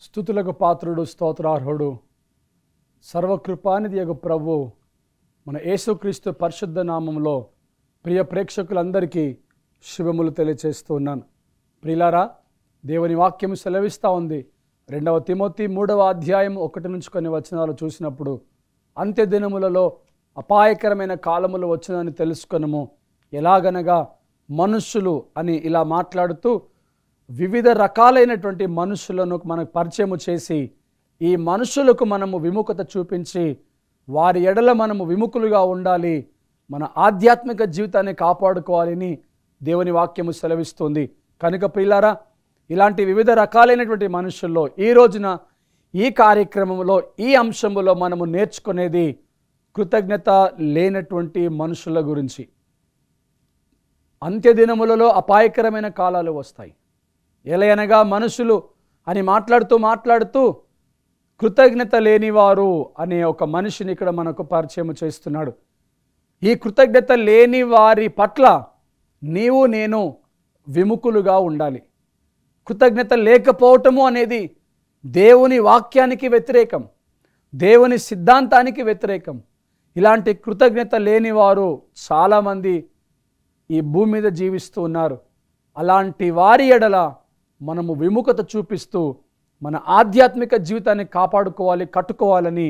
స్తుతులకు పాత్రుడు, స్తోత్రార్హుడు, సర్వకృపానిధి యగు ప్రభు మన యేసుక్రీస్తు పరిశుద్ధ నామంలో ప్రియ ప్రేక్షకులందరికీ శుభములు తెలియచేస్తున్నాను. ప్రియులారా, దేవుని వాక్యం సెలవిస్తూ ఉంది. 2 తిమోతి 3వ అధ్యాయం 1 నుంచి కొన్ని వచనాలు చూసినప్పుడు, అంత్య దినములలో అపాయకరమైన కాలములు వచ్చునని తెలుసుకొనుము. ఎలాగనగా మనుష్యులు అని ఇలా మాట్లాడుతూ వివిధ రకాలైనటువంటి మనుషులను మనకు పరిచయం చేసి, ఈ మనుషులకు మనము విముఖత చూపించి వారి ఎడల మనము విముఖులుగా ఉండాలి, మన ఆధ్యాత్మిక జీవితాన్ని కాపాడుకోవాలని దేవుని వాక్యము సెలవిస్తుంది. కనుక ప్రియులారా, ఇలాంటి వివిధ రకాలైనటువంటి మనుషుల్లో ఈ రోజున ఈ కార్యక్రమంలో ఈ అంశంలో మనము నేర్చుకునేది కృతజ్ఞత లేనటువంటి మనుషుల గురించి. అంత్యదినములలో అపాయకరమైన కాలాలు వస్తాయి. ఎలయనగా మనుషులు అని మాట్లాడుతూ కృతజ్ఞత లేనివారు అనే ఒక మనిషిని ఇక్కడ మనకు పరిచయం చేస్తున్నాడు. ఈ కృతజ్ఞత లేని వారి పట్ల నీవు నేను విముఖులుగా ఉండాలి. కృతజ్ఞత లేకపోవటము అనేది దేవుని వాక్యానికి వ్యతిరేకం, దేవుని సిద్ధాంతానికి వ్యతిరేకం. ఇలాంటి కృతజ్ఞత లేని వారు చాలామంది ఈ భూమి మీద జీవిస్తూ ఉన్నారు. అలాంటి వారి ఎడల మనము విముఖత చూపిస్తూ మన ఆధ్యాత్మిక జీవితాన్ని కాపాడుకోవాలి, కట్టుకోవాలని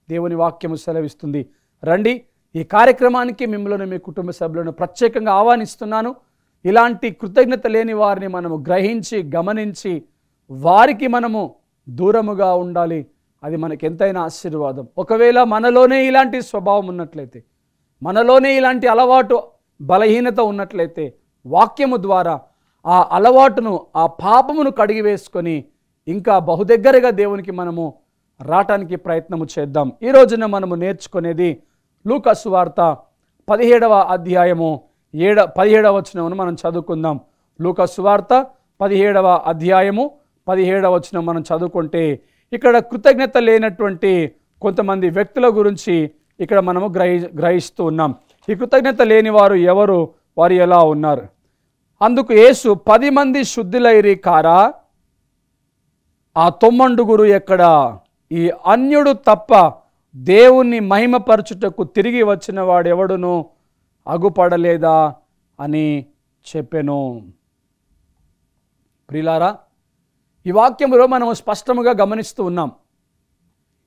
దేవుని వాక్యము సెలవిస్తుంది. రండి, ఈ కార్యక్రమానికి మిమ్మల్ని, మీ కుటుంబ సభ్యులను ప్రత్యేకంగా ఆహ్వానిస్తున్నాను. ఇలాంటి కృతజ్ఞత లేని వారిని మనము గ్రహించి గమనించి వారికి మనము దూరముగా ఉండాలి. అది మనకి ఎంతైనా ఆశీర్వాదం. ఒకవేళ మనలోనే ఇలాంటి స్వభావం ఉన్నట్లయితే, మనలోనే ఇలాంటి అలవాటు బలహీనత ఉన్నట్లయితే, వాక్యము ద్వారా ఆ అలవాటును, ఆ పాపమును కడిగివేసుకొని ఇంకా బహుదగ్గరగా దేవునికి మనము రావటానికి ప్రయత్నము చేద్దాం. ఈ రోజున మనము నేర్చుకునేది లూకా సువార్త 17వ అధ్యాయము 17వ వచనమును మనం చదువుకుందాం. లూకా సువార్త 17వ అధ్యాయము 17వ వచనం మనం చదువుకుంటే, ఇక్కడ కృతజ్ఞత లేనటువంటి కొంతమంది వ్యక్తుల గురించి ఇక్కడ మనము గ్రహిస్తూ ఉన్నాం. ఈ కృతజ్ఞత లేని వారు ఎవరు, వారు ఎలా ఉన్నారు? అందుకు యేసు, 10 మంది శుద్ధులైరి కారా, ఆ 90 ఎక్కడా? ఈ అన్యుడు తప్ప దేవుణ్ణి మహిమపరచుటకు తిరిగి వచ్చిన వాడెవడును అగుపడలేదా అని చెప్పెను. ప్రియులారా, ఈ వాక్యములో మనం స్పష్టముగా గమనిస్తూ ఉన్నాం.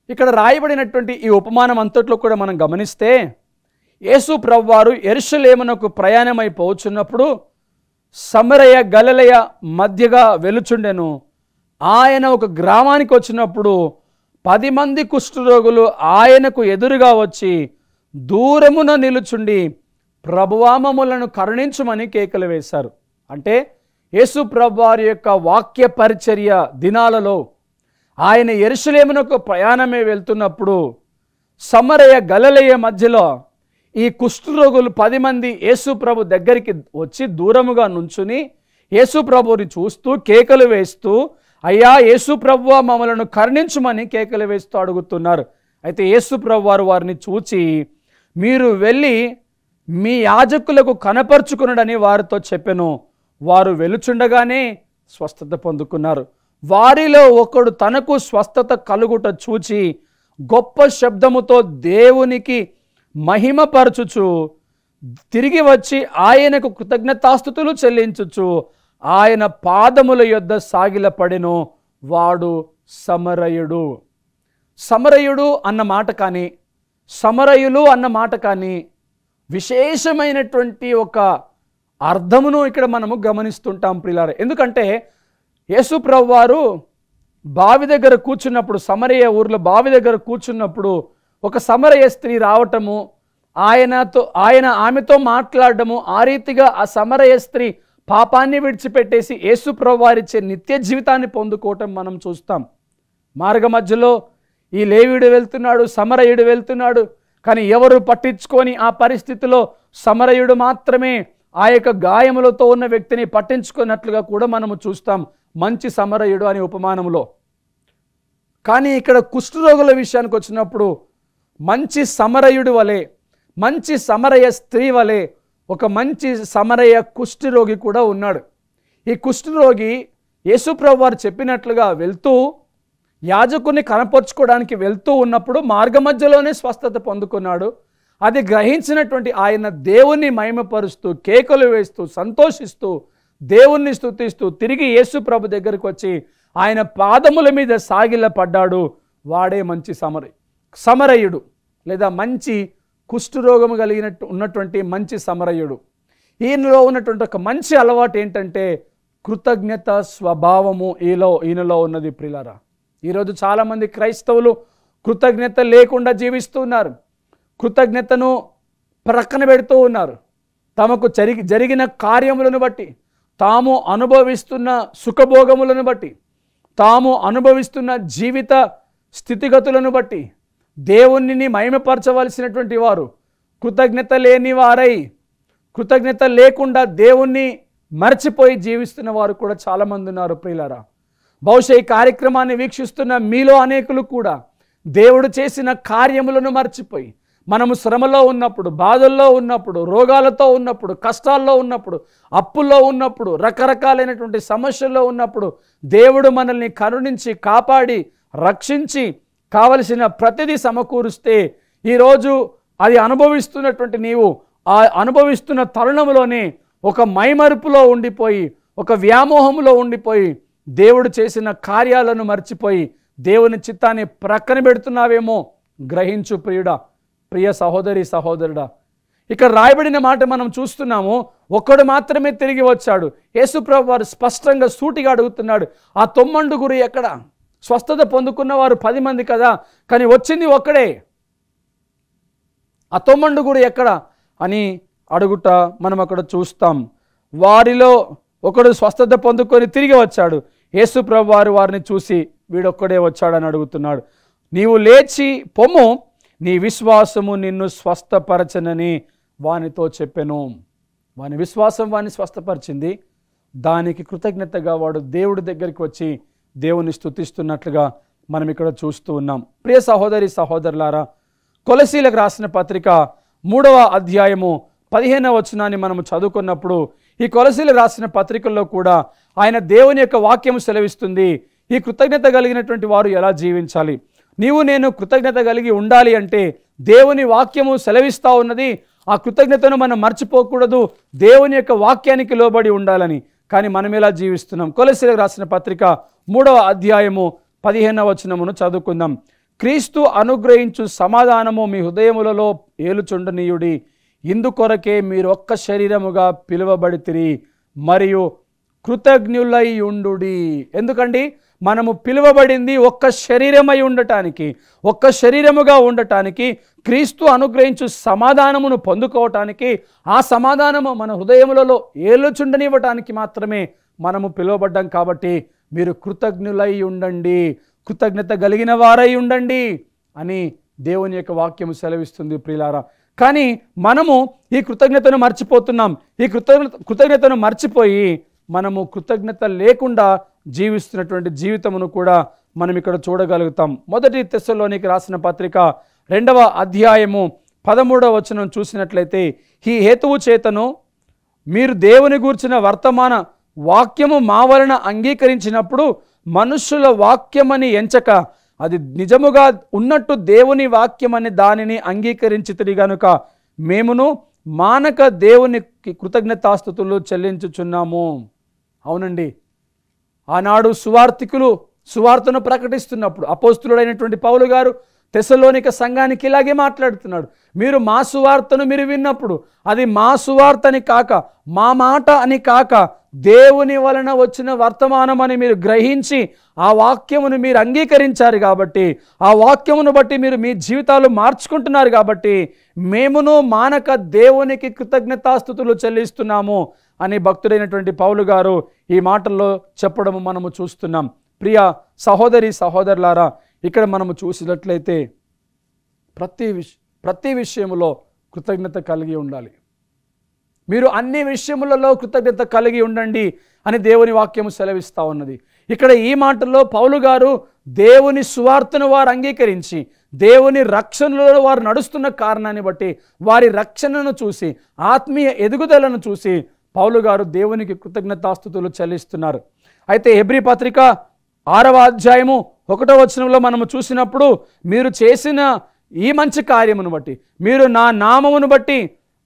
ఇక్కడ రాయబడినటువంటి ఈ ఉపమానం అంతట్లో కూడా మనం గమనిస్తే, యేసు ప్రభువారు యెరూషలేమునకు ప్రయాణమైపోచున్నప్పుడు సమరయ గలిలయ మధ్యగా వెలుచుండెను. ఆయన ఒక గ్రామానికి వచ్చినప్పుడు 10 మంది కుష్ఠరోగులు ఆయనకు ఎదురుగా వచ్చి దూరమున నిలుచుండి, ప్రభువా మమ్ములను కరుణించుమని కేకలు వేశారు. అంటే యేసు ప్రభువారి యొక్క వాక్య పరిచర్య దినాలలో ఆయన యెరూషలేమునకు ప్రయాణమే వెళ్తున్నప్పుడు సమరయ గలిలయ మధ్యలో ఈ కుష్ఠరోగులు 10 మంది యేసు ప్రభు దగ్గరికి వచ్చి దూరముగా నుంచుని యేసు ప్రభుని చూస్తూ కేకలు వేస్తూ, అయ్యా యేసు ప్రభువా మమ్మలను కరుణించుమని కేకలు వేస్తూ అడుగుతున్నారు. అయితే యేసు ప్రభు వారిని చూచి, మీరు వెళ్ళి మీ యాజకులకు కనపరుచుకునడని వారితో చెప్పెను. వారు వెలుచుండగానే స్వస్థత పొందుకున్నారు. వారిలో ఒకడు తనకు స్వస్థత కలుగుట చూచి గొప్ప శబ్దముతో దేవునికి మహిమపరచుచు తిరిగి వచ్చి ఆయనకు కృతజ్ఞతాస్తుతులు చెల్లించుచు ఆయన పాదముల యొద్ద సాగిలపడెను. వాడు సమరయుడు. సమరయుడు అన్న మాట కానీ, సమరయులు అన్న మాట కానీ విశేషమైనటువంటి ఒక అర్థమును ఇక్కడ మనము గమనిస్తుంటాం ప్రియులారా. ఎందుకంటే యేసు ప్రభువారు బావి దగ్గర కూర్చున్నప్పుడు, సమరయ ఊర్లో బావి దగ్గర కూర్చున్నప్పుడు ఒక సమరయ స్త్రీ రావటము, ఆమెతో మాట్లాడటము, ఆ రీతిగా ఆ సమరయ స్త్రీ పాపాన్ని విడిచిపెట్టేసి యేసు ప్రభువారిచ్చే నిత్య జీవితాన్ని పొందుకోవటం మనం చూస్తాం. మార్గ మధ్యలో ఈ లేవీయుడు వెళ్తున్నాడు, సమరయుడు వెళ్తున్నాడు, కానీ ఎవరు పట్టించుకొని ఆ పరిస్థితిలో సమరయుడు మాత్రమే ఆ యొక్క గాయములతో ఉన్న వ్యక్తిని పట్టించుకున్నట్లుగా కూడా మనము చూస్తాం మంచి సమరయుడు అనే ఉపమానంలో. కానీ ఇక్కడ కుష్ఠరోగుల విషయానికి వచ్చినప్పుడు మంచి సమరయుడు వలె, మంచి సమరయ స్త్రీ వలె ఒక మంచి సమరయ కుష్ఠరోగి కూడా ఉన్నాడు. ఈ కుష్ఠరోగి యేసు ప్రభువారు చెప్పినట్లుగా వెళ్తూ యాజకుని కనపరుచుకోవడానికి వెళ్తూ ఉన్నప్పుడు మార్గ మధ్యలోనే స్వస్థత పొందుకున్నాడు. అది గ్రహించినటువంటి ఆయన దేవుణ్ణి మహిమపరుస్తూ, కేకలు వేస్తూ, సంతోషిస్తూ, దేవుణ్ణి స్తుతిస్తూ తిరిగి యేసు ప్రభు దగ్గరికి వచ్చి ఆయన పాదముల మీద సాగిలపడ్డాడు. వాడే మంచి సమరయుడు లేదా మంచి కుష్ఠరోగము ఉన్నటువంటి మంచి సమరయుడు. ఈయనలో ఉన్నటువంటి ఒక మంచి అలవాటు ఏంటంటే కృతజ్ఞత స్వభావము ఈయనలో ఉన్నది. ప్రియులారా, ఈరోజు చాలామంది క్రైస్తవులు కృతజ్ఞత లేకుండా జీవిస్తూ ఉన్నారు. కృతజ్ఞతను ప్రక్కన పెడుతూ ఉన్నారు. తమకు జరిగిన కార్యములను బట్టి, తాము అనుభవిస్తున్న సుఖభోగములను బట్టి, తాము అనుభవిస్తున్న జీవిత స్థితిగతులను బట్టి దేవుణ్ణి మహిమపరచవలసినటువంటి వారు కృతజ్ఞత లేని వారై, కృతజ్ఞత లేకుండా దేవుణ్ణి మర్చిపోయి జీవిస్తున్న వారు కూడా చాలామంది ఉన్నారు. ప్రియులారా, బహుశా ఈ కార్యక్రమాన్ని వీక్షిస్తున్న మీలో అనేకులు కూడా దేవుడు చేసిన కార్యములను మర్చిపోయి, మనము శ్రమలో ఉన్నప్పుడు, బాధల్లో ఉన్నప్పుడు, రోగాలతో ఉన్నప్పుడు, కష్టాల్లో ఉన్నప్పుడు, అప్పుల్లో ఉన్నప్పుడు, రకరకాలైనటువంటి సమస్యల్లో ఉన్నప్పుడు దేవుడు మనల్ని కరుణించి కాపాడి రక్షించి కావలసిన ప్రతిదీ సమకూరుస్తే ఈరోజు అది అనుభవిస్తున్నటువంటి నీవు ఆ అనుభవిస్తున్న తరుణంలోనే ఒక మైమరుపులో ఉండిపోయి, ఒక వ్యామోహంలో ఉండిపోయి, దేవుడు చేసిన కార్యాలను మర్చిపోయి దేవుని చిత్తాన్ని ప్రక్కన పెడుతున్నావేమో గ్రహించు ప్రియుడా, ప్రియ సహోదరి సహోదరుడా. ఇక్కడ రాయబడిన మాట మనం చూస్తున్నాము, ఒక్కడు మాత్రమే తిరిగి వచ్చాడు. యేసుప్రభు వారు స్పష్టంగా సూటిగా అడుగుతున్నాడు, ఆ తొమ్మండుగురు ఎక్కడ? స్వస్థత పొందుకున్న వారు 10 మంది కదా, కానీ వచ్చింది ఒక్కడే. ఆ తొమ్మండుగురు ఎక్కడ అని అడుగుట మనం అక్కడ చూస్తాం. వారిలో ఒకడు స్వస్థత పొందుకొని తిరిగి వచ్చాడు. యేసుప్రభు వారు వారిని చూసి వీడొక్కడే వచ్చాడని అడుగుతున్నాడు. నీవు లేచి పొమ్ము, నీ విశ్వాసము నిన్ను స్వస్థపరచనని వానితో చెప్పెను. వాని విశ్వాసం వాని స్వస్థపరిచింది. దానికి కృతజ్ఞతగా వాడు దేవుడి దగ్గరికి వచ్చి దేవుని స్తుతిస్తున్నట్లుగా మనం ఇక్కడ చూస్తూ ఉన్నాం. ప్రియ సహోదరి సహోదరులారా, కొలసీలకు రాసిన పత్రిక 3వ అధ్యాయము 15వ వచనాన్ని మనము చదువుకున్నప్పుడు, ఈ కొలసీలకు రాసిన పత్రికల్లో కూడా ఆయన దేవుని యొక్క వాక్యం సెలవిస్తుంది. ఈ కృతజ్ఞత కలిగినటువంటి వారు ఎలా జీవించాలి? నీవు నేను కృతజ్ఞత కలిగి ఉండాలి అంటే దేవుని వాక్యము సెలవిస్తూ ఉన్నది. ఆ కృతజ్ఞతను మనం మర్చిపోకూడదు, దేవుని యొక్క వాక్యానికి లోబడి ఉండాలని. కానీ మనం ఎలా జీవిస్తున్నాం? కొలసీలకు రాసిన పత్రిక 3వ అధ్యాయము 15వ వచనమును చదువుకుందాం. క్రీస్తు అనుగ్రహించు సమాధానము మీ హృదయములలో ఏలుచుండనీయుడి, ఇందుకొరకే మీరు ఒక్క శరీరముగా పిలువబడితిరి మరియు కృతజ్ఞులై ఉండుడి. ఎందుకండి? మనము పిలువబడింది ఒక్క శరీరమై ఉండటానికి, ఒక్క శరీరముగా ఉండటానికి, క్రీస్తు అనుగ్రహించు సమాధానమును పొందుకోవటానికి, ఆ సమాధానము మన హృదయములలో ఏలుచుండనివ్వటానికి మాత్రమే మనము పిలువబడ్డాం. కాబట్టి మీరు కృతజ్ఞులై ఉండండి, కృతజ్ఞత కలిగిన వారై ఉండండి అని దేవుని యొక్క వాక్యము సెలవిస్తుంది ప్రియులారా. కానీ మనము ఈ కృతజ్ఞతను మర్చిపోతున్నాం. ఈ కృతజ్ఞతను మర్చిపోయి మనము కృతజ్ఞత లేకుండా జీవిస్తున్నటువంటి జీవితమును కూడా మనం ఇక్కడ చూడగలుగుతాం. 1 తెస్సలోనికి రాసిన పత్రిక 2వ అధ్యాయము 13వ వచనం చూసినట్లయితే, ఈ హేతువు చేతను మీరు దేవుని గూర్చిన వర్తమాన వాక్యము మా వలన అంగీకరించినప్పుడు మనుష్యుల వాక్యమని ఎంచక అది నిజముగా ఉన్నట్టు దేవుని వాక్యమని దానిని అంగీకరించితిరి గనుక మేమును మానక దేవునికి కృతజ్ఞతాస్తుతులు చెల్లించుచున్నాము. అవునండి, ఆనాడు సువార్థికులు సువార్తను ప్రకటిస్తున్నప్పుడు అపోస్తులుడైనటువంటి పౌలు గారు తెస్సలోనిక సంఘానికి ఇలాగే మాట్లాడుతున్నాడు. మీరు మా సువార్తను మీరు విన్నప్పుడు అది మా సువార్త అని కాక, మా మాట అని కాక, దేవుని వలన వచ్చిన వర్తమానం అని మీరు గ్రహించి ఆ వాక్యమును మీరు అంగీకరించారు కాబట్టి, ఆ వాక్యమును బట్టి మీరు మీ జీవితాలు మార్చుకుంటున్నారు కాబట్టి మేమును మానక దేవునికి కృతజ్ఞతాస్తుతులు చెల్లిస్తున్నాము అని భక్తుడైనటువంటి పౌలు గారు ఈ మాటల్లో చెప్పడము మనము చూస్తున్నాం. ప్రియ సహోదరి సహోదరులారా, ఇక్కడ మనము చూసినట్లయితే ప్రతి విషయములో కృతజ్ఞత కలిగి ఉండాలి. మీరు అన్ని విషయములలో కృతజ్ఞత కలిగి ఉండండి అని దేవుని వాక్యము సెలవిస్తూ ఉన్నది. ఇక్కడ ఈ మాటల్లో పౌలు గారు దేవుని సువార్తను వారు అంగీకరించి దేవుని రక్షణలో వారు నడుస్తున్న కారణాన్ని బట్టి, వారి రక్షణను చూసి, ఆత్మీయ ఎదుగుదలను చూసి పౌలు గారు దేవునికి కృతజ్ఞతాస్తుతులు చెల్లిస్తున్నారు. అయితే హెబ్రీ పత్రిక 6వ అధ్యాయము 1వ వచనంలో మనము చూసినప్పుడు, మీరు చేసిన ఈ మంచి కార్యమును బట్టి, మీరు నా నామమును బట్టి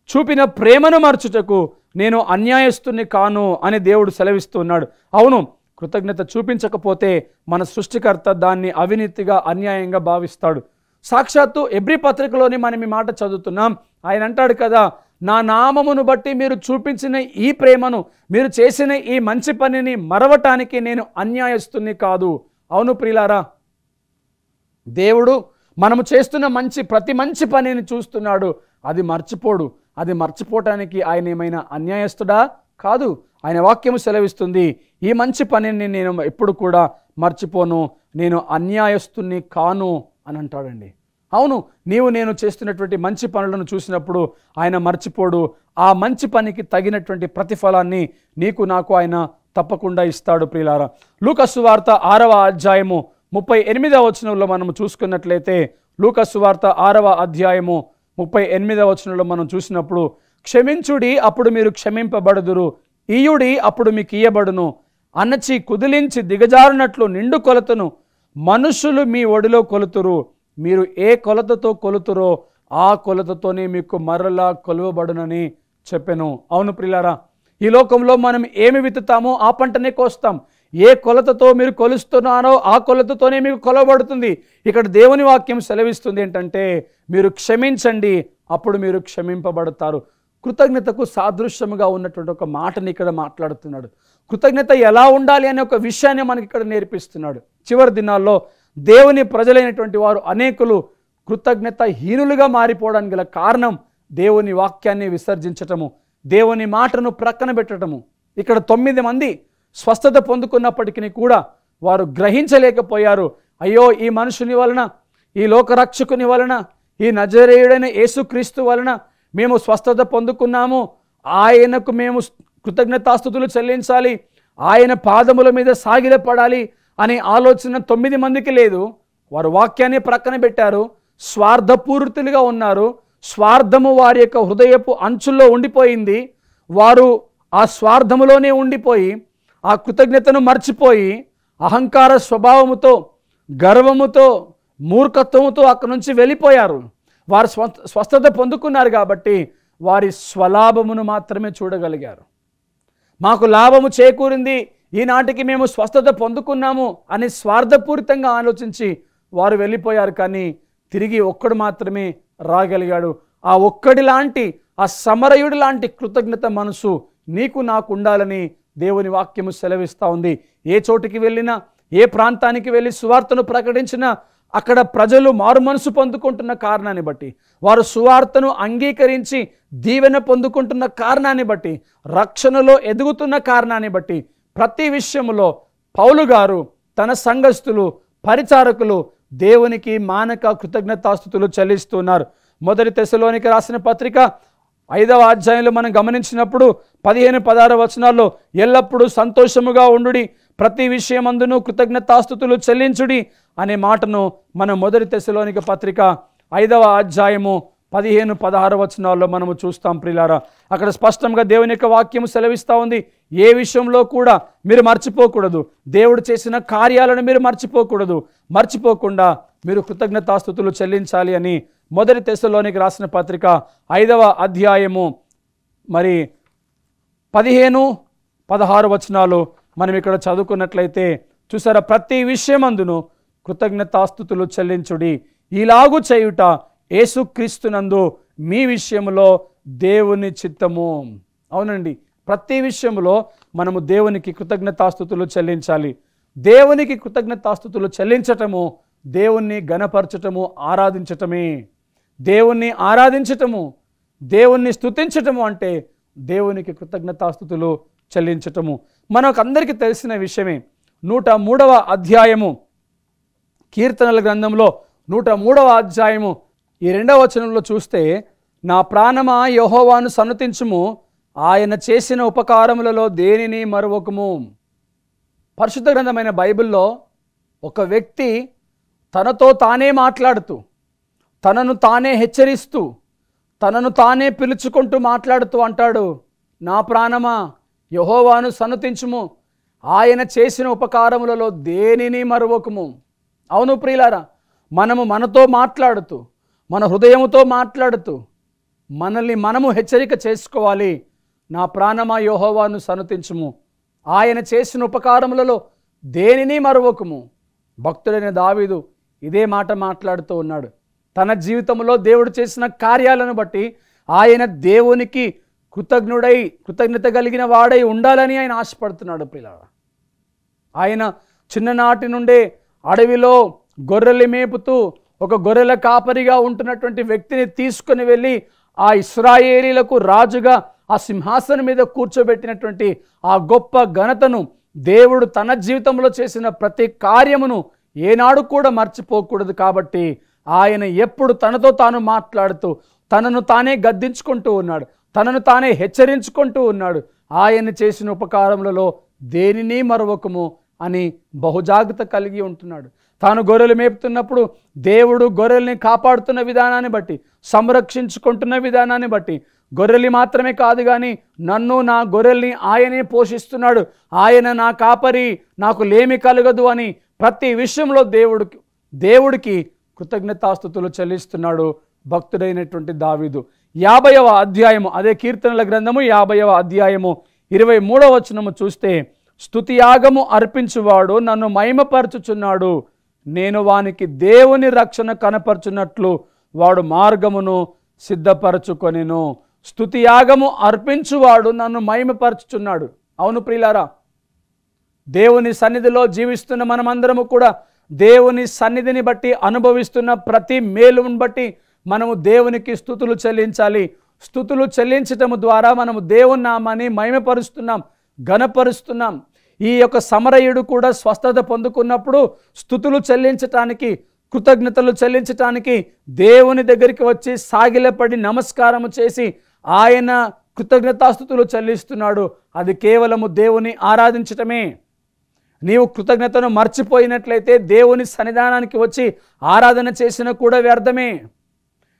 చూపిన ప్రేమను మర్చుటకు నేను అన్యాయస్తుని కాను అని దేవుడు సెలవిస్తున్నాడు. అవును, కృతజ్ఞత చూపించకపోతే మన సృష్టికర్త దాన్ని అవినీతిగా, అన్యాయంగా భావిస్తాడు. సాక్షాత్తు ఎబ్రీ పత్రికలోని మనం ఈ మాట చదువుతున్నాం. ఆయన అంటాడు కదా, నా నామమును బట్టి మీరు చూపించిన ఈ ప్రేమను, మీరు చేసిన ఈ మంచి పనిని మరవటానికి నేను అన్యాయస్తుని కాదు. అవును ప్రియులారా, దేవుడు మనము చేస్తున్న ప్రతి మంచి పనిని చూస్తున్నాడు. అది మర్చిపోడు. అది మర్చిపోవటానికి ఆయన ఏమైనా అన్యాయస్తుడా? కాదు. ఆయన వాక్యము సెలవిస్తుంది, ఈ మంచి పనిని నేను ఎప్పుడు కూడా మర్చిపోను, నేను అన్యాయస్తుని కాను అని అంటాడండి. అవును, నేను చేస్తున్నటువంటి మంచి పనులను చూసినప్పుడు ఆయన మర్చిపోడు. ఆ మంచి పనికి తగినటువంటి ప్రతిఫలాన్ని నీకు నాకు ఆయన తప్పకుండా ఇస్తాడు. ప్రియులారా, లూకా సువార్త 6వ అధ్యాయము 38వ వచనంలో మనము చూసుకున్నట్లయితే, లూకా సువార్త 6వ అధ్యాయము 38వ వచనంలో మనం చూసినప్పుడు, క్షమించుడి అప్పుడు మీరు క్షమింపబడుదురు, ఇయుడి అప్పుడు మీకు ఇయ్యబడును, అణచి కుదిలించి దిగజారునట్లు నిండు కొలతను మనుషులు మీ ఒడిలో కొలుతురు, మీరు ఏ కొలతతో కొలుతురో ఆ కొలతతోనే మీకు మరలా కొలువబడునని చెప్పెను. అవును ప్రియులారా, ఈ లోకంలో మనం ఏమి విత్తుతామో ఆ పంటనే కోస్తాం. ఏ కొలతతో మీరు కొలుస్తున్నారో ఆ కొలతతోనే మీకు కొలవబడుతుంది. ఇక్కడ దేవుని వాక్యం సెలవిస్తుంది ఏంటంటే, మీరు క్షమించండి అప్పుడు మీరు క్షమింపబడతారు. కృతజ్ఞతకు సాదృశ్యముగా ఉన్నటువంటి ఒక మాటని ఇక్కడ మాట్లాడుతున్నాడు. కృతజ్ఞత ఎలా ఉండాలి అనే ఒక విషయాన్ని మనకి ఇక్కడ నేర్పిస్తున్నాడు. చివరి దినాల్లో దేవుని ప్రజలైనటువంటి వారు అనేకులు కృతజ్ఞత హీనులుగా మారిపోవడానికి గల కారణం దేవుని వాక్యాన్ని విసర్జించటము, దేవుని మాటను ప్రక్కన పెట్టడము. ఇక్కడ 9 మంది స్వస్థత పొందుకున్నప్పటికీ కూడా వారు గ్రహించలేకపోయారు. అయ్యో, ఈ మనుషుని వలన, ఈ లోకరక్షకుని వలన, ఈ నజరేయుడైన యేసుక్రీస్తు వలన మేము స్వస్థత పొందుకున్నాము, ఆయనకు మేము కృతజ్ఞతాస్తుతులు చెల్లించాలి, ఆయన పాదముల మీద సాగిలపడాలి అనే ఆలోచన 9 మందికి లేదు. వారు వాక్యాన్ని ప్రక్కన పెట్టారు, స్వార్థపూరితులుగా ఉన్నారు. స్వార్థము వారి యొక్క హృదయపు అంచుల్లో ఉండిపోయింది. వారు ఆ స్వార్థములోనే ఉండిపోయి ఆ కృతజ్ఞతను మర్చిపోయి అహంకార స్వభావముతో, గర్వముతో, మూర్ఖత్వముతో అక్కడి నుంచి వెళ్ళిపోయారు. వారు స్వస్థత పొందుకున్నారు కాబట్టి వారి స్వలాభమును మాత్రమే చూడగలిగారు. మాకు లాభము చేకూరింది, ఈనాటికి మేము స్వస్థత పొందుకున్నాము అని స్వార్థపూరితంగా ఆలోచించి వారు వెళ్ళిపోయారు. కానీ తిరిగి ఒక్కడు మాత్రమే రాగలిగాడు. ఆ ఒక్కడి లాంటి, ఆ సమరయుడి లాంటి కృతజ్ఞత మనసు నీకు నాకు ఉండాలని దేవుని వాక్యము సెలవిస్తూ ఉంది. ఏ చోటికి వెళ్ళినా, ఏ ప్రాంతానికి వెళ్ళి సువార్తను ప్రకటించినా అక్కడ ప్రజలు మారు మనసు పొందుకుంటున్న కారణాన్ని బట్టి, వారు సువార్తను అంగీకరించి దీవెన పొందుకుంటున్న కారణాన్ని బట్టి, రక్షణలో ఎదుగుతున్న కారణాన్ని బట్టి ప్రతి విషయంలో పౌలు గారు తన సంఘస్థులు, పరిచారకులు దేవునికి మానక కృతజ్ఞతాస్తుతులు చెల్లిస్తున్నారు. 1 తెస్సలోనికి రాసిన పత్రిక 5వ అధ్యాయంలో మనం గమనించినప్పుడు 15-16 వచనాల్లో ఎల్లప్పుడూ సంతోషముగా ఉండుడి, ప్రతి విషయమందును కృతజ్ఞతాస్తుతులు చెల్లించుడి అనే మాటను మనం 1 తెస్సలోనికి పత్రిక 5వ అధ్యాయము 15-16 వచనాల్లో మనము చూస్తాం. ప్రియులారా, అక్కడ స్పష్టంగా దేవుని యొక్క వాక్యము సెలవిస్తూ ఉంది, ఏ విషయంలో కూడా మీరు మర్చిపోకూడదు, దేవుడు చేసిన కార్యాలను మీరు మర్చిపోకూడదు, మర్చిపోకుండా మీరు కృతజ్ఞతాస్తుతులు చెల్లించాలి అని 1 తెస్సలోనికి రాసిన పత్రిక 5వ అధ్యాయము 15-16 వచనాలు మనం ఇక్కడ చదువుకున్నట్లయితే చూసారా, ప్రతి విషయమందును కృతజ్ఞతాస్తుతులు చెల్లించుడి, ఇలాగు చేయుట యేసుక్రీస్తునందు మీ విషయంలో దేవుని చిత్తము. అవునండి, ప్రతి విషయంలో మనము దేవునికి కృతజ్ఞతాస్తుతులు చెల్లించాలి. దేవునికి కృతజ్ఞతాస్తుతులు చెల్లించటము దేవుణ్ణి గణపరచటము, ఆరాధించటమే. దేవుణ్ణి ఆరాధించటము, దేవుణ్ణి స్తుతించటము అంటే దేవునికి కృతజ్ఞతాస్తుతులు చెల్లించటము. మనకందరికీ తెలిసిన విషయమే. 103వ అధ్యాయము, కీర్తనల గ్రంథంలో 103వ అధ్యాయము ఈ 2వ వచనంలో చూస్తే, నా ప్రాణమా యెహోవాను సన్నతించుము, ఆయన చేసిన ఉపకారములలో దేనిని మరువకము. పరిశుద్ధ గ్రంథమైన బైబిల్లో ఒక వ్యక్తి తనతో తానే మాట్లాడుతూ, తనను తానే హెచ్చరిస్తూ, తనను తానే పిలుచుకుంటూ మాట్లాడుతూ అంటాడు, నా ప్రాణమా యెహోవాను సన్నతించుము, ఆయన చేసిన ఉపకారములలో దేనిని మరువకము. అవును ప్రియులారా, మనము మనతో మాట్లాడుతూ, మన హృదయముతో మాట్లాడుతూ మనల్ని మనము హెచ్చరిక చేసుకోవాలి. నా ప్రాణమా యెహోవాను సనుతించుము, ఆయన చేసిన ఉపకారములలో దేనిని మరువకుము. భక్తుడైన దావీదు ఇదే మాట మాట్లాడుతూ ఉన్నాడు. తన జీవితంలో దేవుడు చేసిన కార్యాలను బట్టి ఆయన దేవునికి కృతజ్ఞత కలిగిన వాడై ఉండాలని ఆయన ఆశపడుతున్నాడు ప్రియులారా. ఆయన చిన్ననాటి నుండే అడవిలో గొర్రెలు మేపుతూ ఒక గొర్రెల కాపరిగా ఉంటున్నటువంటి వ్యక్తిని తీసుకొని వెళ్ళి ఆ ఇశ్రాయేలీలకు రాజుగా ఆ సింహాసనం మీద కూర్చోబెట్టినటువంటి ఆ గొప్ప ఘనతను దేవుడు తన జీవితంలో చేసిన ప్రతి కార్యమును ఏనాడు కూడా మర్చిపోకూడదు. కాబట్టి ఆయన ఎప్పుడు తనతో తాను మాట్లాడుతూ తనను తానే గద్దించుకుంటూ ఉన్నాడు, తనను తానే హెచ్చరించుకుంటూ ఉన్నాడు. ఆయన చేసిన ఉపకారములలో దేనిని మరొకము అని బహుజాగ్రత్త కలిగి ఉంటున్నాడు. తాను గొర్రెలు మేపుతున్నప్పుడు దేవుడు గొర్రెల్ని కాపాడుతున్న విధానాన్ని బట్టి, సంరక్షించుకుంటున్న విధానాన్ని బట్టి, గొర్రెలు మాత్రమే కాదు కానీ నన్ను, నా గొర్రెల్ని ఆయనే పోషిస్తున్నాడు, ఆయన నా కాపరి, నాకు లేమి కలగదు అని ప్రతి విషయంలో దేవుడికి కృతజ్ఞతాస్తుతులు చెల్లిస్తున్నాడు భక్తుడైనటువంటి దావీదు. 50వ అధ్యాయము, అదే కీర్తనల గ్రంథము 50వ అధ్యాయము 23వ వచనము చూస్తే, స్తుతియాగము అర్పించువాడు నన్ను మహిమపరచుచున్నాడు, నేను వానికి దేవుని రక్షణ కనపరచున్నట్లు వాడు మార్గమును సిద్ధపరచుకొనెను. స్తుతియాగము అర్పించువాడు నన్ను మహిమపరచుచున్నాడు. అవును ప్రియులారా, దేవుని సన్నిధిలో జీవిస్తున్న మనమందరము కూడా దేవుని సన్నిధిని బట్టి అనుభవిస్తున్న ప్రతి మేలును బట్టి మనము దేవునికి స్తుతులు చెల్లించాలి. స్తుతులు చెల్లించటము ద్వారా మనము దేవుని నామాన్ని మహిమపరుస్తున్నాం, ఘనపరుస్తున్నాం. ఈ యొక్క సమరయుడు కూడా స్వస్థత పొందుకున్నప్పుడు స్తుతులు చెల్లించటానికి, కృతజ్ఞతలు చెల్లించటానికి దేవుని దగ్గరికి వచ్చి సాగిలపడి నమస్కారము చేసి ఆయన కృతజ్ఞతాస్తుతులు చెల్లిస్తున్నాడు. అది కేవలము దేవుని ఆరాధించటమే. నీవు కృతజ్ఞతను మర్చిపోయినట్లయితే దేవుని సన్నిధానానికి వచ్చి ఆరాధన చేసినా కూడా వ్యర్థమే.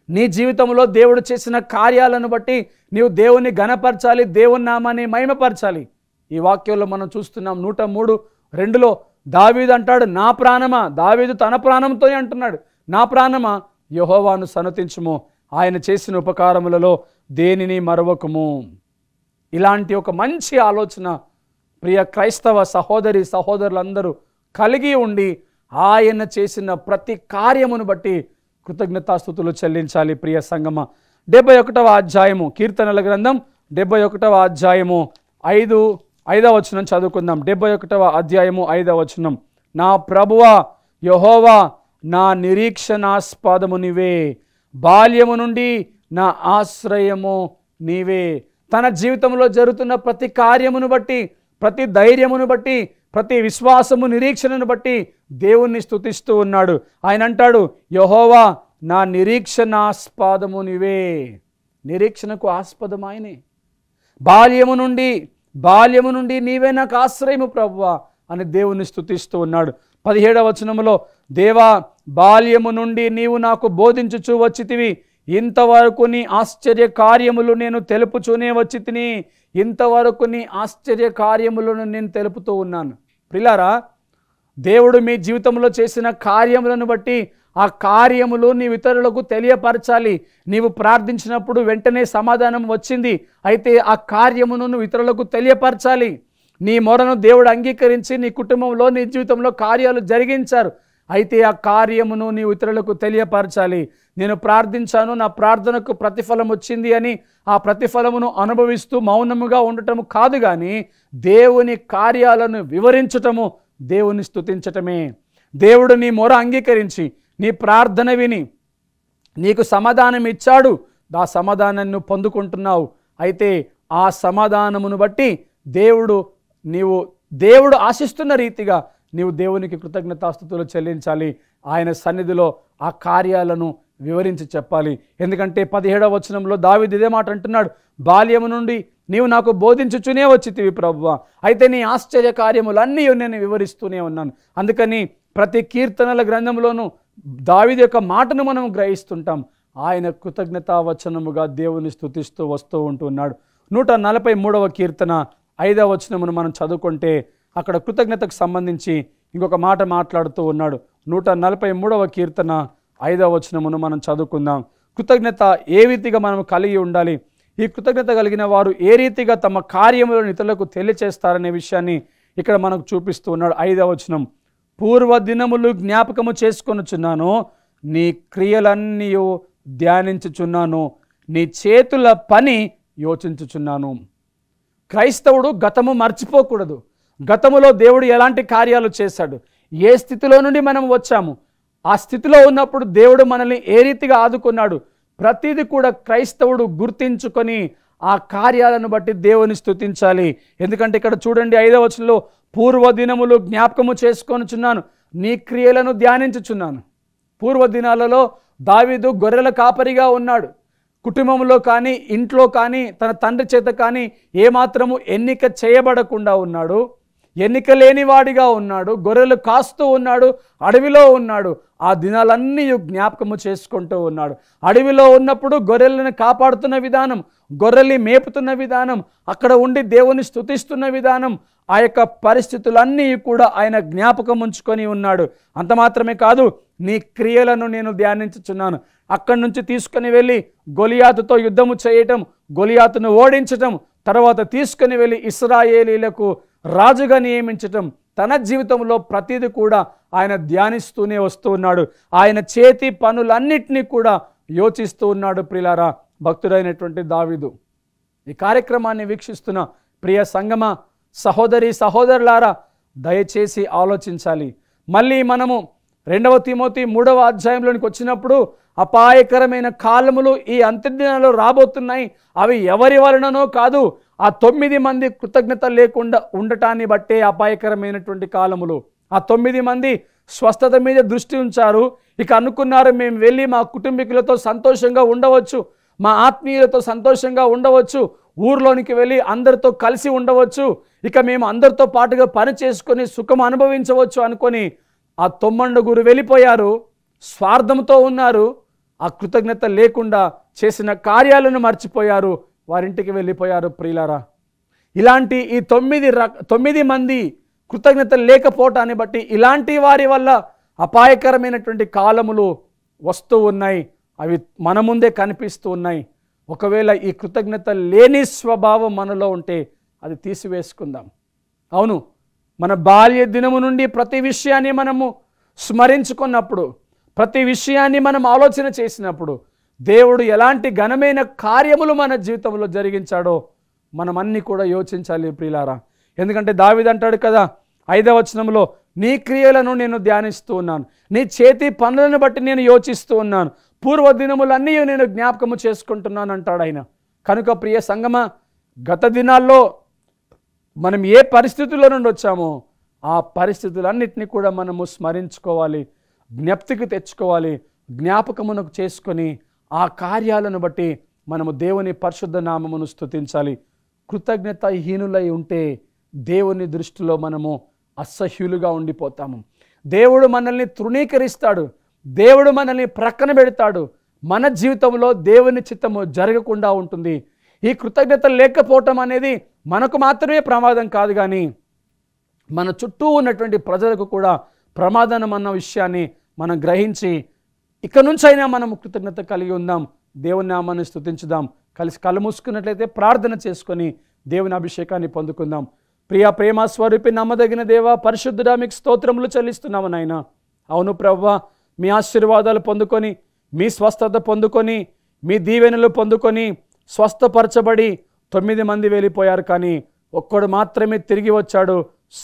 నీ జీవితంలో దేవుడు చేసిన కార్యాలను బట్టి నీవు దేవుని ఘనపరచాలి, దేవుని నామాన్ని మహిమపరచాలి. ఈ వాక్యంలో మనం చూస్తున్నాం 103:2లో దావీదు అంటాడు, నా ప్రాణమా, దావీదు తన ప్రాణంతోనే అంటున్నాడు, నా ప్రాణమా యెహోవాను సనుతించుము, ఆయన చేసిన ఉపకారములలో దేనిని మరవకుము. ఇలాంటి ఒక మంచి ఆలోచన ప్రియ క్రైస్తవ సహోదరి సహోదరులందరూ కలిగి ఉండి ఆయన చేసిన ప్రతి కార్యమును బట్టి కృతజ్ఞతాస్తుతులు చెల్లించాలి. ప్రియ సంగమ, 71వ అధ్యాయము కీర్తనల గ్రంథం 71వ అధ్యాయము 5వ వచనం చదువుకుందాం. 71వ అధ్యాయము 5వ వచనం, నా ప్రభువా యెహోవా నా నిరీక్షణాస్పదము నీవే, బాల్యము నుండి నా ఆశ్రయము నీవే. తన జీవితంలో జరుగుతున్న ప్రతి కార్యమును బట్టి, ప్రతి ధైర్యమును బట్టి, ప్రతి విశ్వాసము నిరీక్షణను బట్టి దేవుణ్ణి స్తుతిస్తూ ఉన్నాడు. ఆయన అంటాడు, యెహోవా నా నిరీక్షణాస్పదము నీవే. నిరీక్షణకు ఆస్పదం ఆయనే. బాల్యము నుండి నీవే నాకు ఆశ్రయము ప్రభువా అని దేవుణ్ణి స్తుతిస్తూ ఉన్నాడు. 17వ వచనములో, దేవా బాల్యము నుండి నీవు నాకు బోధించుచూ వచ్చితివి, ఇంతవరకు నీ ఆశ్చర్య కార్యములు నేను తెలుపుచూనే వచ్చి తిని, ఇంతవరకు నీ ఆశ్చర్య కార్యములను నేను తెలుపుతూ ఉన్నాను. ప్రియులారా, దేవుడు మీ జీవితంలో చేసిన కార్యములను బట్టి ఆ కార్యములు నీవు ఇతరులకు తెలియపరచాలి. నీవు ప్రార్థించినప్పుడు వెంటనే సమాధానం వచ్చింది, అయితే ఆ కార్యమును నువ్వు ఇతరులకు తెలియపరచాలి. నీ మొరను దేవుడు అంగీకరించి నీ కుటుంబంలో, నీ జీవితంలో కార్యాలు జరిగించారు, అయితే ఆ కార్యమును నీవు ఇతరులకు తెలియపరచాలి. నేను ప్రార్థించాను, నా ప్రార్థనకు ప్రతిఫలం వచ్చింది అని ఆ ప్రతిఫలమును అనుభవిస్తూ మౌనముగా ఉండటము కాదు, కానీ దేవుని కార్యాలను వివరించటము, దేవుని స్తుతించటమే. దేవుడు నీ మొర అంగీకరించి నీ ప్రార్థన విని నీకు సమాధానం ఇచ్చాడు, ఆ సమాధానాన్ని నువ్వు పొందుకుంటున్నావు. అయితే ఆ సమాధానమును బట్టి దేవుడు ఆశిస్తున్న రీతిగా నీవు దేవునికి కృతజ్ఞతాస్తుతులు చెల్లించాలి. ఆయన సన్నిధిలో ఆ కార్యాలను వివరించి చెప్పాలి. ఎందుకంటే 17వ వచనంలో దావీదు ఇదే మాట అంటున్నాడు, బాల్యము నుండి నీవు నాకు బోధించుచునే వచ్చితివి ప్రభువా, అయితే నీ ఆశ్చర్య కార్యములన్నీ నేను వివరిస్తూనే ఉన్నాను. అందుకని ప్రతి కీర్తనల గ్రంథంలోనూ దావీదు యొక్క మాటను మనం గ్రహిస్తుంటాం. ఆయన కృతజ్ఞతా వచనముగా దేవుని స్తుతిస్తూ వస్తూ ఉంటున్నాడు. 143వ కీర్తన 5వ వచనమును మనం చదువుకుంటే అక్కడ కృతజ్ఞతకు సంబంధించి ఇంకొక మాట మాట్లాడుతూ ఉన్నాడు. 143వ కీర్తన 5వ వచనమును మనం చదువుకుందాం. కృతజ్ఞత ఏ రీతిగా మనం కలిగి ఉండాలి, ఈ కృతజ్ఞత కలిగిన వారు ఏ రీతిగా తమ కార్యములను ఇతరులకు తెలియచేస్తారనే విషయాన్ని ఇక్కడ మనకు చూపిస్తూ ఉన్నాడు. 5వ వచనం, పూర్వ దినములు జ్ఞాపకము చేసుకొనుచున్నాను, నీ క్రియలన్నీ ధ్యానించుచున్నాను, నీ చేతుల పని యోచించుచున్నాను. క్రైస్తవుడు గతము మర్చిపోకూడదు. గతములో దేవుడు ఎలాంటి కార్యాలు చేశాడు, ఏ స్థితిలో నుండి మనం వచ్చాము, ఆ స్థితిలో ఉన్నప్పుడు దేవుడు మనల్ని ఏ రీతిగా ఆదుకున్నాడు, ప్రతిదీ కూడా క్రైస్తవుడు గుర్తించుకొని ఆ కార్యాలను బట్టి దేవుని స్తుతించాలి. ఎందుకంటే ఇక్కడ చూడండి 5వ వచనంలో, పూర్వ దినములు జ్ఞాపకము చేసుకొనుచున్నాను, నీ క్రియలను ధ్యానించుచున్నాను. పూర్వ దినాలలో దావీదు గొర్రెల కాపరిగా ఉన్నాడు. కుటుంబంలో కానీ ఇంట్లో కానీ తన తండ్రి చేత కానీ ఏమాత్రము ఎన్నిక చేయబడకుండా ఉన్నాడు. ఎన్నిక లేనివాడిగా ఉన్నాడు. గొర్రెలు కాస్తూ ఉన్నాడు, అడవిలో ఉన్నాడు. ఆ దినాలన్నీ జ్ఞాపకము చేసుకుంటూ ఉన్నాడు. అడవిలో ఉన్నప్పుడు గొర్రెలను కాపాడుతున్న విధానం, గొర్రెల్ని మేపుతున్న విధానం, అక్కడ ఉండి దేవుని స్తుతిస్తున్న విధానం, ఆ యొక్క పరిస్థితులన్నీ కూడా ఆయన జ్ఞాపకం ఉంచుకొని ఉన్నాడు. అంత మాత్రమే కాదు, నీ క్రియలను నేను ధ్యానించుచున్నాను. అక్కడి నుంచి తీసుకొని వెళ్ళి గొలియాతుతో యుద్ధము చేయటం, గొలియాతును ఓడించటం, తర్వాత తీసుకొని వెళ్ళి ఇశ్రాయేలీలకు రాజుగా నియమించటం, తన జీవితంలో ప్రతిదీ కూడా ఆయన ధ్యానిస్తూనే వస్తూ ఉన్నాడు. ఆయన చేతి పనులన్నిటినీ కూడా యోచిస్తూ ఉన్నాడు. ప్రియులారా, భక్తుడైనటువంటి దావీదు. ఈ కార్యక్రమాన్ని వీక్షిస్తున్న ప్రియ సంగమ సహోదరి సహోదరులారా, దయచేసి ఆలోచించాలి. మళ్ళీ మనము 2వ తిమోతి 3వ అధ్యాయంలోనికి వచ్చినప్పుడు అపాయకరమైన కాలములు ఈ అంత్యదినాల్లో రాబోతున్నాయి. అవి ఎవరి వలననో కాదు, ఆ 9 మంది కృతజ్ఞత లేకుండా ఉండటాన్ని బట్టే అపాయకరమైనటువంటి కాలములు. ఆ 9 మంది స్వస్థత మీద దృష్టి ఉంచారు. ఇక అనుకున్నారు, మేము వెళ్ళి మా కుటుంబీకులతో సంతోషంగా ఉండవచ్చు, మా ఆత్మీయులతో సంతోషంగా ఉండవచ్చు, ఊర్లోనికి వెళ్ళి అందరితో కలిసి ఉండవచ్చు, ఇక మేము అందరితో పాటుగా పని చేసుకొని సుఖం అనుభవించవచ్చు అనుకొని ఆ 9 వెళ్ళిపోయారు. స్వార్థంతో ఉన్నారు. ఆ కృతజ్ఞత లేకుండా చేసిన కార్యాలను మర్చిపోయారు, వారింటికి వెళ్ళిపోయారు. ప్రియులారా, ఇలాంటి ఈ 9 మంది కృతజ్ఞత లేకపోవటాన్ని బట్టి ఇలాంటి వారి వల్ల అపాయకరమైనటువంటి కాలములు వస్తూ ఉన్నాయి. అవి మన ముందే కనిపిస్తూ ఉన్నాయి. ఒకవేళ ఈ కృతజ్ఞత లేని స్వభావం మనలో ఉంటే అది తీసివేసుకుందాం. అవును, మన బాల్య దినము నుండి ప్రతి విషయాన్ని మనము స్మరించుకున్నప్పుడు, ప్రతి విషయాన్ని మనం ఆలోచన చేసినప్పుడు దేవుడు ఎలాంటి ఘనమైన కార్యములు మన జీవితంలో జరిగించాడో మనం అన్నీ కూడా యోచించాలి ప్రియులారా. ఎందుకంటే దావీదు అంటాడు కదా 5వ వచనంలో, నీ క్రియలను నేను ధ్యానిస్తూ ఉన్నాను, నీ చేతి పనులను బట్టి నేను యోచిస్తూ ఉన్నాను, పూర్వ దినములన్నీ నేను జ్ఞాపకము చేసుకుంటున్నాను అంటాడు ఆయన. కనుక ప్రియ సంగమ, గత దినాల్లో మనం ఏ పరిస్థితుల్లో నుండి వచ్చామో ఆ పరిస్థితులన్నిటినీ కూడా మనము స్మరించుకోవాలి, జ్ఞప్తికి తెచ్చుకోవాలి, జ్ఞాపకమునకు చేసుకొని ఆ కార్యాలను బట్టి మనము దేవుని పరిశుద్ధ నామమును స్తుతించాలి. కృతజ్ఞతాహీనులై ఉంటే దేవుని దృష్టిలో మనము అసహ్యులుగా ఉండిపోతాము. దేవుడు మనల్ని తృణీకరిస్తాడు, దేవుడు మనల్ని ప్రక్కన పెడతాడు. మన జీవితంలో దేవుని చిత్తము జరగకుండా ఉంటుంది. ఈ కృతజ్ఞత లేకపోవటం అనేది మనకు మాత్రమే ప్రమాదం కాదు, కానీ మన చుట్టూ ఉన్నటువంటి ప్రజలకు కూడా ప్రమాదం అన్న విషయాన్ని మనం గ్రహించి ఇక నుంచైనా మనం కృతజ్ఞత కలిగి ఉందాం. దేవుని నామాన్ని స్తుతించుదాం. కలిసి కళ్ళు మూసుకున్నట్లయితే ప్రార్థన చేసుకొని దేవుని అభిషేకాన్ని పొందుకుందాం. ప్రియ ప్రేమ స్వరూపి నమ్మదగిన దేవ, పరిశుద్ధుడా, మీకు స్తోత్రములు చెల్లిస్తున్నాము నాయన. అవును ప్రభువా, మీ ఆశీర్వాదాలు పొందుకొని, మీ స్వస్థత పొందుకొని, మీ దీవెనలు పొందుకొని స్వస్థపరచబడి 9 మంది వెళ్ళిపోయారు, కానీ ఒక్కడు మాత్రమే తిరిగి వచ్చాడు,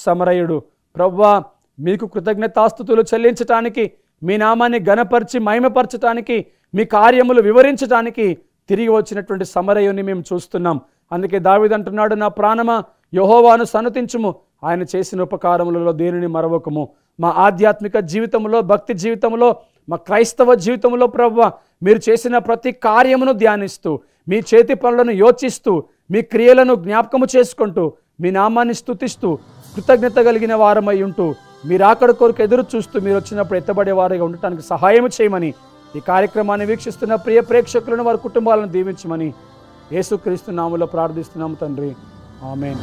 సమరయుడు. ప్రభువా, మీకు కృతజ్ఞతాస్తుతులు చెల్లించటానికి, మీ నామాన్ని ఘనపరిచి మహిమపరచటానికి, మీ కార్యములు వివరించటానికి తిరిగి వచ్చినటువంటి సమరయుని మేము చూస్తున్నాం. అందుకే దావీదు అంటున్నాడు, నా ప్రాణమా యెహోవాను సన్నతించుము, ఆయన చేసిన ఉపకారములలో దేనిని మరవకము. మా ఆధ్యాత్మిక జీవితంలో, భక్తి జీవితంలో, మా క్రైస్తవ జీవితంలో ప్రభువా, మీరు చేసిన ప్రతి కార్యమును ధ్యానిస్తూ, మీ చేతి పనులను యోచిస్తూ, మీ క్రియలను జ్ఞాపకము చేసుకుంటూ, మీ నామాన్ని స్తుతిస్తూ, కృతజ్ఞత కలిగిన వారమై ఉంటూ, మీరు ఆకడ కొరకు ఎదురు చూస్తూ మీరు వచ్చినప్పుడు ఎత్తబడే వారిగా ఉండటానికి సహాయం చేయమని, ఈ కార్యక్రమాన్ని వీక్షిస్తున్న ప్రియ ప్రేక్షకులను, వారి కుటుంబాలను దీవించమని యేసుక్రీస్తు నామములో ప్రార్థిస్తున్నాము తండ్రి. ఆమేన్.